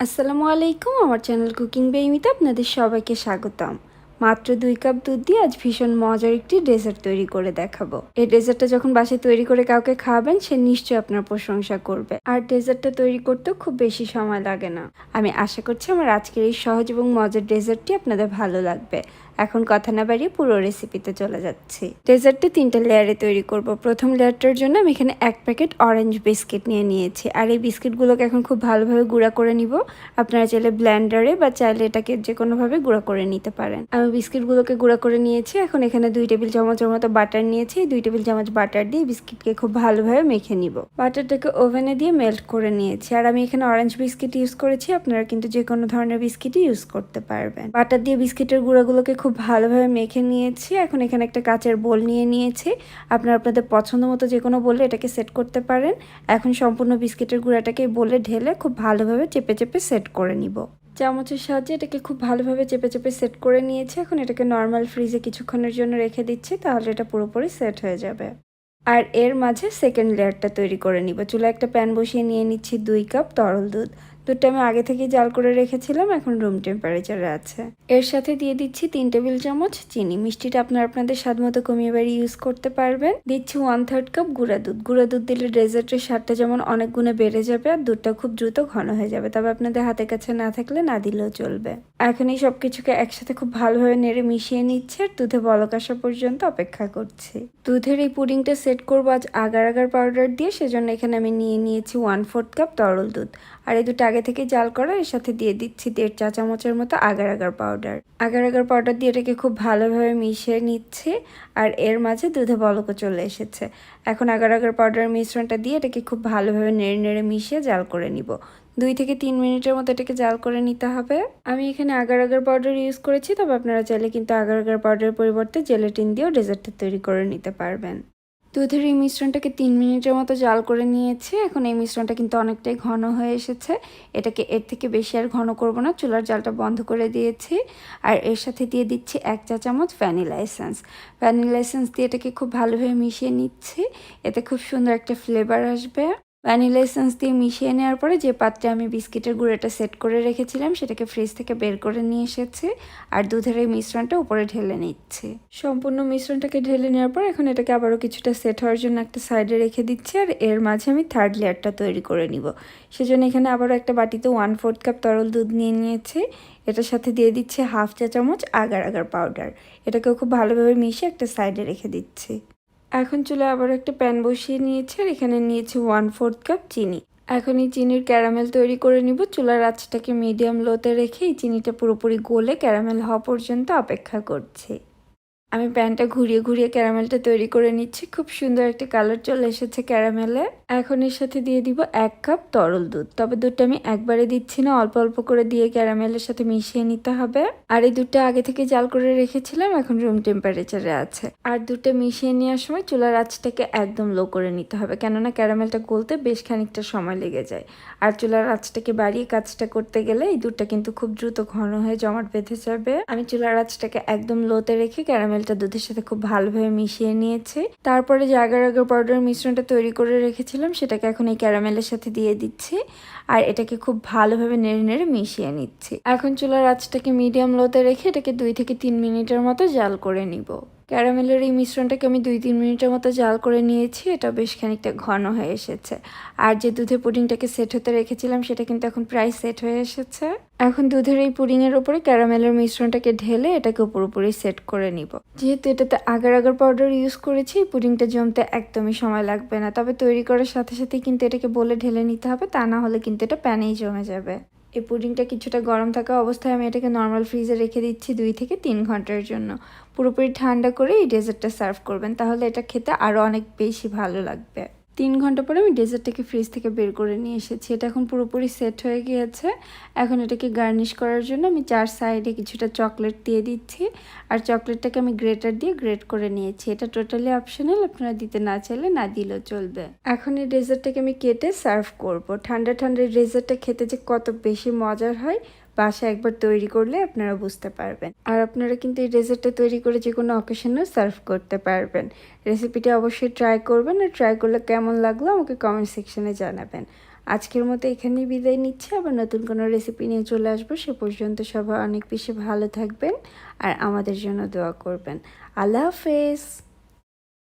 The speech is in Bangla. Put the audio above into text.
আসসালামু আলাইকুম, আমার চ্যানেল কুকিং বেইমিতে আপনাদের সবাইকে স্বাগতম। মাত্র 2 কাপ দুধ দিয়ে আজ ভীষণ মজার একটি ডেজার্ট তৈরি করে দেখাবো। এই ডেজার্টটা যখন বাসায় তৈরি করে কাউকে খাওয়াবেন, সে নিশ্চয়ই আপনার প্রশংসা করবে। আর ডেজার্টটা তৈরি করতেও খুব বেশি সময় লাগে না। আমি আশা করছি আমার আজকের এই সহজ এবং মজার ডেজার্টটি আপনাদের ভালো লাগবে। এখন কথা না বাড়িয়ে পুরো রেসিপিতে চলে যাচ্ছি। ডেজার্টটি 3টে লেয়ারে তৈরি করব। প্রথম লেয়ারটার জন্য আমি এখানে 1 প্যাকেট অরেঞ্জ বিস্কিট নিয়েছি। আর এই বিস্কিটগুলোকে এখন খুব ভালোভাবে গুঁড়া করে নিব। আপনারা চাইলে ব্লেন্ডারে বা চাইলে এটাকে যে কোনোভাবে গুঁড়া করে নিতে পারেন। আমি বিস্কিটগুলোকে গুঁড়া করে নিয়েছি। এখন এখানে 2 টেবিল চামচের মতো বাটার নিয়েছি। 2 টেবিল চামচ বাটার দিয়ে বিস্কিটকে খুব ভালোভাবে মেখে নিব। বাটারটাকে ওভেনে দিয়ে মেল্ট করে নিয়েছি। আর আমি এখানে অরেঞ্জ বিস্কিট ইউজ করেছি, আপনারা কিন্তু যে কোনো ধরনের বিস্কিটই ইউজ করতে পারবেন। বাটার দিয়ে বিস্কিটের গুঁড়াগুলোকে খুব ভালোভাবে মেখে নিয়েছি। এখন এখানে একটা কাচের বোল নিয়েছি। আপনারা আপনাদের পছন্দ মতো যে কোনো বোলে এটাকে সেট করতে পারেন। এখন সম্পূর্ণ বিস্কিটের গুঁড়াটাকে বোলে ঢেলে খুব ভালোভাবে চেপে সেট করে নিব। চামচের সাহায্যে এটাকে খুব ভালোভাবে চেপে সেট করে নিয়েছি। এখন এটাকে নর্মাল ফ্রিজে কিছুক্ষণের জন্য রেখে দিচ্ছি, তাহলে এটা পুরোপুরি সেট হয়ে যাবে। আর এর মাঝে সেকেন্ড লেয়ারটা তৈরি করে নিব। চুলায় একটা প্যান বসিয়ে নিয়ে নিচ্ছি 2 কাপ তরল দুধ। দুধটা আমি আগে থেকেই জাল করে রেখেছিলাম, এখন রুম টেম্পারেচারে আছে। এর সাথে দিয়ে দিচ্ছি 3 টেবিল চামচ চিনি। মিষ্টিটা আপনাদের স্বাদ মতো কমিয়ে বাড়িয়ে ইউজ করতে পারবেন। দিচ্ছি 1/3 কাপ গুঁড়া দুধ। গুঁড়া দুধ দিলে ডেজার্টের স্বাদটা যেমন অনেক গুণে বেড়ে যাবে, আর দুধটা খুব দ্রুত ঘন হয়ে যাবে। তবে আপনাদের হাতের কাছে না থাকলে না দিলেও চলবে। এখন এই সব কিছুকে একসাথে খুব ভালোভাবে নেড়ে মিশিয়ে নিচ্ছে আর দুধে বলক আসা পর্যন্ত অপেক্ষা করছি। দুধের এই পুডিংটা সেট করবো আজ আগার আগার পাউডার দিয়ে, সেজন্য এখানে আমি নিয়েছি 1/4 কাপ তরল দুধ। আর এই দুধটা আগে থেকে জাল করা, এর সাথে দিয়ে দিচ্ছি 1.5 চা চামচের মতো agar agar powder. Agar agar powder দিয়ে এটাকে খুব ভালোভাবে মিশিয়ে নিচ্ছি। আর এর মাঝে দুধে বলকও চলে এসেছে। এখন আগার আগার পাউডার মিশ্রণটা দিয়ে এটাকে খুব ভালোভাবে নেড়ে মিশিয়ে জাল করে নিব। 2 থেকে 3 মিনিটের মতো এটাকে জাল করে নিতে হবে। আমি এখানে আগার আগার পাউডার ইউজ করেছি, তবে আপনারা চাইলে কিন্তু আগার আগার পাউডারের পরিবর্তে জেলাটিন দিয়েও ডেজার্টটা তৈরি করে নিতে পারবেন। দুধের এই মিশ্রণটাকে 3 মিনিটের মতো জাল করে নিয়েছি। এখন এই মিশ্রণটা কিন্তু অনেকটাই ঘন হয়ে এসেছে। এটাকে এর থেকে বেশি আর ঘন করব না, চুলার জালটা বন্ধ করে দিয়েছি। আর এর সাথে দিয়ে দিচ্ছি 1 চা চামচ ভ্যানিলা এসেন্স। ভ্যানিলা এসেন্স দিয়ে এটাকে খুব ভালোভাবে মিশিয়ে নিচ্ছি। এতে খুব সুন্দর একটা ফ্লেভার আসবে। ভ্যানিলা এসেন্স দিয়ে মিশিয়ে নেওয়ার পরে যে পাত্রে আমি বিস্কিটের গুঁড়োটা সেট করে রেখেছিলাম, সেটাকে ফ্রিজ থেকে বের করে নিয়ে এসেছি। আর দুধের এই মিশ্রণটা উপরে ঢেলে নিচ্ছি। সম্পূর্ণ মিশ্রণটাকে ঢেলে নেওয়ার পর এখন এটাকে আবারও কিছুটা সেট হওয়ার জন্য একটা সাইডে রেখে দিচ্ছি। আর এর মাঝে আমি থার্ড লেয়ারটা তৈরি করে নিব। সেজন্য এখানে আবারও একটা বাটিতে 1/4 কাপ তরল দুধ নিয়েছি। এটার সাথে দিয়ে দিচ্ছি 1/2 চা চামচ আগার আগার পাউডার। এটাকেও খুব ভালোভাবে মিশিয়ে একটা সাইডে রেখে দিচ্ছি। এখন চুলায় আবার একটা প্যান বসিয়ে নিয়েছি, আর এখানে নিয়েছি 1/4 কাপ চিনি। এখন এই চিনির ক্যারামেল তৈরি করে নিব। চুলার আঁচটাকে মিডিয়াম লোতে রেখে এই চিনিটা পুরোপুরি গলে ক্যারামেল হওয়া পর্যন্ত অপেক্ষা করছি। আমি প্যানটা ঘুরিয়ে ক্যারামেলটা তৈরি করে নিচ্ছি। খুব সুন্দর একটা কালার চলে এসেছে ক্যারামেলে। এখন এর সাথে দিয়ে দিব 1 কাপ তরল দুধ। তবে দুধটা আমি একবারে দিচ্ছি না, অল্প অল্প করে দিয়ে ক্যারামেলের সাথে মিশিয়ে নিতে হবে। আর এই দুধটা আগে থেকে জাল করে রেখেছিলাম, এখন রুম টেম্পারেচারে আছে। আর দুধটা মিশিয়ে নেওয়ার সময় চুলার আঁচটাকে একদম লো করে নিতে হবে, কেননা ক্যারামেলটা গলতে বেশ খানিকটা সময় লেগে যায়। আর চুলার আঁচটাকে বাড়িয়ে কাজটা করতে গেলে এই দুধটা কিন্তু খুব দ্রুত ঘন হয়ে জমাট বেঁধে যাবে। আমি চুলার আঁচটাকে একদম লোতে রেখে ক্যারামেলটা দুধের সাথে খুব ভালোভাবে মিশিয়ে নিয়েছি। তারপরে যে আগার আগার পাউডার মিশ্রণটা তৈরি করে রেখেছিলাম, সেটাকে এখন এই ক্যারামেলের সাথে দিয়ে দিচ্ছি। আর এটাকে খুব ভালোভাবে নেড়ে মিশিয়ে নিচ্ছি। এখন চুলার আঁচটাকে মিডিয়াম লোতে রেখে এটাকে 2 থেকে 3 মিনিটের মতো জাল করে নিব। ক্যারামেলের এই মিশ্রণটাকে আমি 2-3 মিনিটের মতো জাল করে নিয়েছি। এটা বেশ খানিকটা ঘন হয়ে এসেছে। আর যে দুধের পুডিংটাকে সেট হতে রেখেছিলাম, সেটা কিন্তু এখন প্রায় সেট হয়ে এসেছে। এখন দুধের এই পুডিংয়ের উপরে ক্যারামেলের মিশ্রণটাকে ঢেলে এটাকে পুরোপুরি সেট করে নিব। যেহেতু এটাতে আগার আগার পাউডার ইউজ করেছি, পুডিংটা জমতে একদমই সময় লাগবে না। তবে তৈরি করার সাথে সাথেই কিন্তু এটাকে বলে ঢেলে নিতে হবে, তা না হলে কিন্তু এটা প্যানেই জমে যাবে। এই পুডিংটা কিছুটা গরম থাকা অবস্থায় আমি এটাকে নর্মাল ফ্রিজে রেখে দিচ্ছি 2 থেকে 3 ঘন্টার জন্য। পুরোপুরি ঠান্ডা করে এই ডেজার্টটা সার্ভ করবেন, তাহলে এটা খেতে আরও অনেক বেশি ভালো লাগবে। 3 ঘন্টা পরে আমি ডেজার্টটাকে ফ্রিজ থেকে বের করে নিয়ে এসেছি। এটা এখন পুরোপুরি সেট হয়ে গিয়েছে। এখন এটাকে গার্নিশ করার জন্য আমি 4 সাইডে কিছুটা চকলেট দিয়ে দিচ্ছি। আর চকলেটটাকে আমি গ্রেটার দিয়ে গ্রেট করে নিয়েছি। এটা টোটালি অপশনাল, আপনারা দিতে না চাইলে না দিলেও চলবে। এখন এই ডেজার্টটাকে আমি কেটে সার্ভ করব। ঠান্ডা ডেজার্টটা খেতে যে কত বেশি মজার হয়, বাসায় একবার তৈরি করলে আপনারা বুঝতে পারবেন। আর আপনারা কিন্তু এই ডেজার্টটা তৈরি করে যে কোনো অকেশনেও সার্ভ করতে পারবেন। রেসিপিটা অবশ্যই ট্রাই করবেন, আর ট্রাই করলে কেমন লাগলো আমাকে কমেন্ট সেকশনে জানাবেন। আজকের মতো এখানেই বিদায় নিচ্ছি, আবার নতুন কোনো রেসিপি নিয়ে চলে আসবো। সে পর্যন্ত সবাই অনেক বেশি ভালো থাকবেন আর আমাদের জন্য দোয়া করবেন। আল্লাহ হাফেজ।